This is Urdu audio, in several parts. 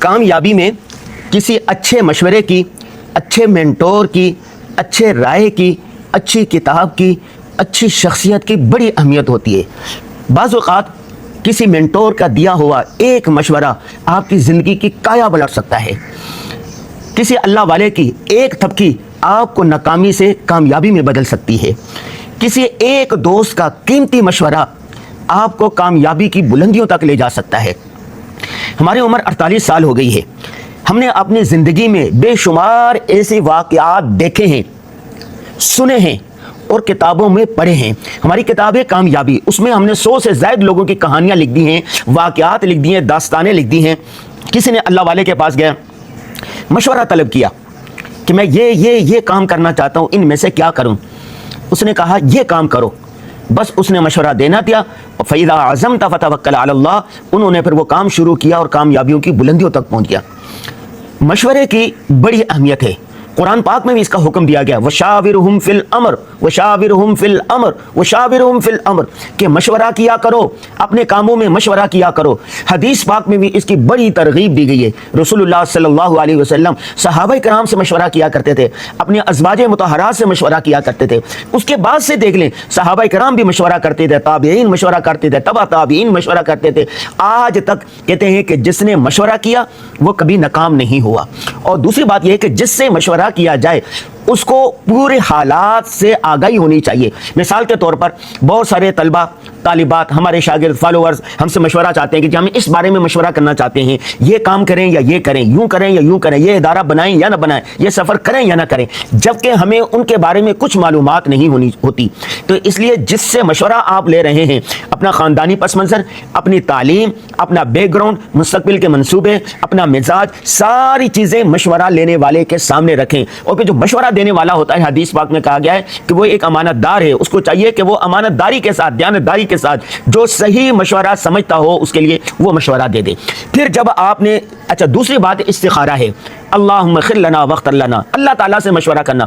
کامیابی میں کسی اچھے مشورے کی، اچھے مینٹور کی، اچھے رائے کی، اچھی کتاب کی، اچھی شخصیت کی بڑی اہمیت ہوتی ہے۔ بعض اوقات کسی مینٹور کا دیا ہوا ایک مشورہ آپ کی زندگی کی کایا پلٹ سکتا ہے۔ کسی اللہ والے کی ایک تھپکی آپ کو ناکامی سے کامیابی میں بدل سکتی ہے۔ کسی ایک دوست کا قیمتی مشورہ آپ کو کامیابی کی بلندیوں تک لے جا سکتا ہے۔ ہماری عمر 48 سال ہو گئی ہے۔ ہم نے اپنی زندگی میں بے شمار ایسے واقعات دیکھے ہیں، سنے ہیں اور کتابوں میں پڑھے ہیں۔ ہماری کتابیں کامیابی، اس میں ہم نے 100 سے زائد لوگوں کی کہانیاں لکھ دی ہیں، واقعات لکھ دی ہیں، داستانیں لکھ دی ہیں۔ کسی نے اللہ والے کے پاس گیا، مشورہ طلب کیا کہ میں یہ کام کرنا چاہتا ہوں، ان میں سے کیا کروں؟ اس نے کہا یہ کام کرو، بس اس نے مشورہ دینا دیا۔ فَإِذَا عَزَمْتَ فَتَوَكَّلْ عَلَى اللَّهِ، انہوں نے پھر وہ کام شروع کیا اور کامیابیوں کی بلندیوں تک پہنچ گیا۔ مشورے کی بڑی اہمیت ہے۔ قرآن پاک میں بھی اس کا حکم دیا گیا، وَشَاوِرْهُمْ فِي الْأَمْرِ وَشَاوِرْهُمْ فِي الْأَمْرِ وَشَاوِرْهُمْ فِي الْأَمْرِ کہ مشورہ کیا کرو، اپنے کاموں میں مشورہ کیا کرو۔ حدیث پاک میں بھی اس کی بڑی ترغیب دی گئی ہے۔ رسول اللہ صلی اللہ علیہ وسلم صحابہ کرام سے مشورہ کیا کرتے تھے، اپنے ازواج مطہرات سے مشورہ کیا کرتے تھے۔ اس کے بعد سے دیکھ لیں، صحابہ کرام بھی مشورہ کرتے تھے، تابعین مشورہ کرتے تھے، تبع تابعین مشورہ کرتے تھے، آج تک کہتے ہیں کہ جس نے مشورہ کیا وہ کبھی ناکام نہیں ہوا۔ اور دوسری بات یہ ہے کہ جس سے مشورہ کیا جائے اس کو پورے حالات سے آگاہی ہونی چاہیے۔ مثال کے طور پر بہت سارے طلبہ، طالبات، ہمارے شاگرد، فالوورز ہم سے مشورہ چاہتے ہیں کہ ہم اس بارے میں مشورہ کرنا چاہتے ہیں، یہ کام کریں یا یہ کریں، یوں کریں یا یوں کریں، یہ ادارہ بنائیں یا نہ بنائیں، یہ سفر کریں یا نہ کریں، جبکہ ہمیں ان کے بارے میں کچھ معلومات نہیں ہوتی۔ تو اس لیے جس سے مشورہ آپ لے رہے ہیں، اپنا خاندانی پس منظر، اپنی تعلیم، اپنا بیک گراؤنڈ، مستقبل کے منصوبے، اپنا مزاج، ساری چیزیں مشورہ لینے والے کے سامنے رکھیں۔ اور پھر جو مشورہ دینے والا ہوتا ہے، حدیث پاک میں کہا گیا ہے کہ وہ ایک امانت دار ہے، اس کو چاہیے کہ وہ امانت داری کے ساتھ، دیانتداری کے ساتھ جو صحیح مشورہ سمجھتا ہو اس کے لیے وہ مشورہ دے دے۔ پھر جب آپ نے دوسری بات استخارہ ہے، اللہم خر لنا واختر لنا، اللہ تعالیٰ سے مشورہ کرنا۔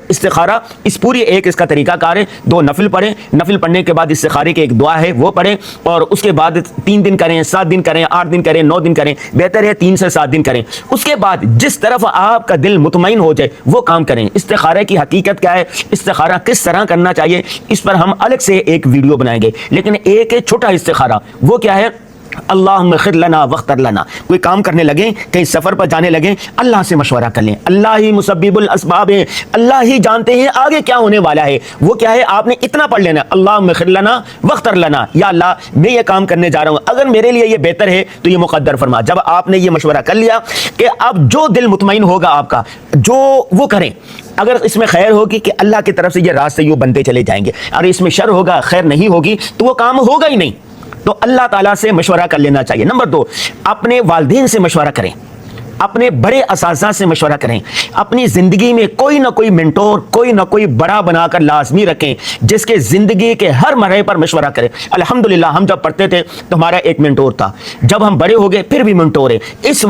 استخارہ اس پوری ایک اس کا طریقہ کار ہے۔ 2 نفل پڑھیں، نفل پڑھنے کے بعد استخارے کی ایک دعا ہے وہ پڑھیں، اور اس کے بعد 3 دن کریں، 7 دن کریں، 8 دن کریں، 9 دن کریں، بہتر ہے 3 سے 7 دن کریں۔ اس کے بعد جس طرف آپ کا دل مطمئن ہو جائے وہ کام کریں۔ استخارے کی حقیقت کیا ہے، استخارہ کس طرح کرنا چاہیے، اس پر ہم الگ سے ایک ویڈیو بنائیں گے، لیکن ایک چھوٹا استخارہ وہ کیا ہے، اللہم خر لنا واختر لنا۔ کوئی کام کرنے لگیں، کہیں سفر پر جانے لگیں، اللہ سے مشورہ کر لیں۔ اللہ ہی مسبب الاسباب ہے، اللہ ہی جانتے ہیں آگے کیا ہونے والا ہے۔ وہ کیا ہے، آپ نے اتنا پڑھ لینا، اللہم خر لنا واختر لنا، یا اللہ میں یہ کام کرنے جا رہا ہوں، اگر میرے لیے یہ بہتر ہے تو یہ مقدر فرما۔ جب آپ نے یہ مشورہ کر لیا کہ اب جو دل مطمئن ہوگا آپ کا، جو وہ کریں۔ اگر اس میں خیر ہوگی کہ اللہ کی طرف سے یہ راستے یوں بنتے چلے جائیں گے، اور اس میں شر ہوگا، خیر نہیں ہوگی، تو وہ کام ہوگا ہی نہیں۔ تو اللہ تعالیٰ سے مشورہ کر لینا چاہیے۔ نمبر 2، اپنے والدین سے مشورہ کریں، اپنے بڑے اساتذہ سے مشورہ کریں۔ اپنی زندگی میں کوئی نہ کوئی مینٹور، کوئی نہ کوئی بڑا بنا کر لازمی رکھیں، جس کے زندگی کے ہر مرحلے پر مشورہ کریں۔ الحمدللہ ہم جب پڑھتے تھے تو ہمارا ایک مینٹور تھا، جب ہم بڑے ہو گئے پھر بھی مینٹور ہے۔ اس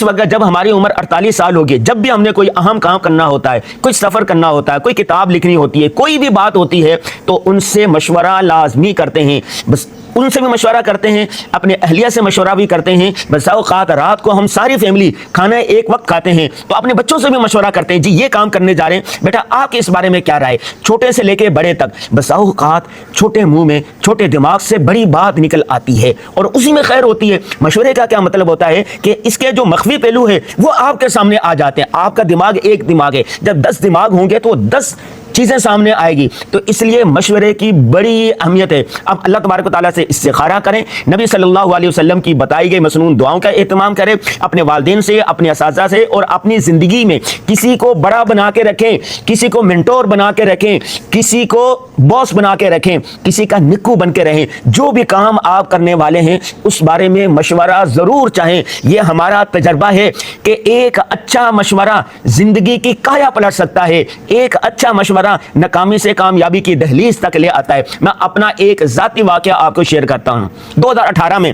وقت جب ہماری عمر 48 سال ہوگی، جب بھی ہم نے کوئی اہم کام کرنا ہوتا ہے، کوئی سفر کرنا ہوتا ہے، کوئی کتاب لکھنی ہوتی ہے، کوئی بھی بات ہوتی ہے، تو ان سے مشورہ لازمی کرتے ہیں۔ بس ان سے بھی مشورہ کرتے ہیں، اپنے اہلیہ سے مشورہ بھی کرتے ہیں۔ بس اوقات رات کو ہم ساری فیملی کھانا ایک وقت کھاتے ہیں تو اپنے بچوں سے بھی مشورہ کرتے ہیں، جی یہ کام کرنے جا رہے ہیں، بیٹا آپ کے اس بارے میں کیا رائے، چھوٹے سے لے کے بڑے تک۔ بس اوقات چھوٹے منہ میں، چھوٹے دماغ سے بڑی بات نکل آتی ہے، اور اسی میں خیر ہوتی ہے۔ مشورے کا کیا مطلب ہوتا ہے کہ اس کے جو مخفی پہلو ہے وہ آپ کے سامنے آ جاتے ہیں۔ آپ کا دماغ ایک دماغ ہے، جب 10 دماغ ہوں گے تو 10 چیزیں سامنے آئے گی۔ تو اس لیے مشورے کی بڑی اہمیت ہے۔ اب اللہ تبارک و تعالیٰ سے استخارہ کریں، نبی صلی اللہ علیہ وسلم کی بتائی گئی مسنون دعاؤں کا اہتمام کریں، اپنے والدین سے، اپنے اساتذہ سے، اور اپنی زندگی میں کسی کو بڑا بنا کے رکھیں، کسی کو مینٹور بنا کے رکھیں، کسی کو باس بنا کے رکھیں، کسی کا نکو بن کے رہیں۔ جو بھی کام آپ کرنے والے ہیں اس بارے میں مشورہ ضرور چاہیں۔ یہ ہمارا تجربہ ہے کہ ایک اچھا مشورہ زندگی کی کایا پلٹ سکتا ہے، ایک اچھا مشورہ ناکامی سے کامیابی کی دہلیز تک لے آتا ہے۔ میں اپنا ایک ذاتی واقعہ آپ کو شیئر کرتا ہوں۔ 2018 میں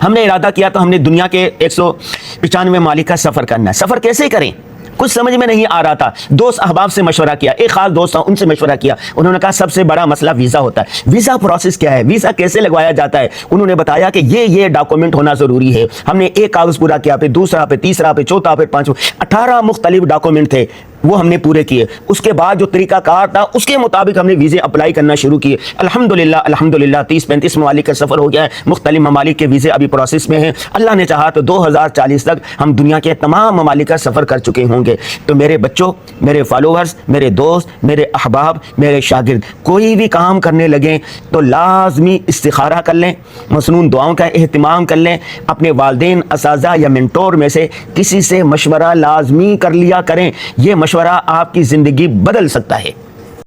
ہم نے ارادہ کیا تو ہم نے دنیا کے 195 ممالک کا سفر کرنا ہے۔ سفر کیسے کریں؟ کچھ سمجھ میں نہیں آ رہا تھا، دوست احباب سے مشورہ کیا، ایک خاص دوست تھا ان سے مشورہ کیا، انہوں نے کہا سب سے بڑا مسئلہ ویزا ہوتا ہے، ویزا پروسیس کیا ہے، ویزا کیسے لگوایا جاتا ہے. انہوں نے بتایا کہ یہ ڈاکومنٹ ہونا ضروری ہے. ہم نے ایک کاغذ پورا کیا، پھر دوسرا، پھر تیسرا، پھر چوتھا، پھر پانچواں، 18 مختلف ڈاکومنٹ تھے، وہ ہم نے پورے کیے. اس کے بعد جو طریقہ کار تھا اس کے مطابق ہم نے ویزے اپلائی کرنا شروع کیے. الحمدللہ 30-35 ممالک کا سفر ہو گیا ہے، مختلف ممالک کے ویزے ابھی پروسیس میں ہیں. اللہ نے چاہا تو 2040 تک ہم دنیا کے تمام ممالک کا سفر کر چکے ہوں گے. تو میرے بچوں، میرے فالوورز، میرے دوست، میرے احباب، میرے شاگرد، کوئی بھی کام کرنے لگیں تو لازمی استخارہ کر لیں، مسنون دعاؤں کا اہتمام کر لیں. اپنے والدین، اساتذہ یا منٹور میں سے کسی سے مشورہ لازمی کر لیا کریں. یہ مشورہ آپ کی زندگی بدل سکتا ہے.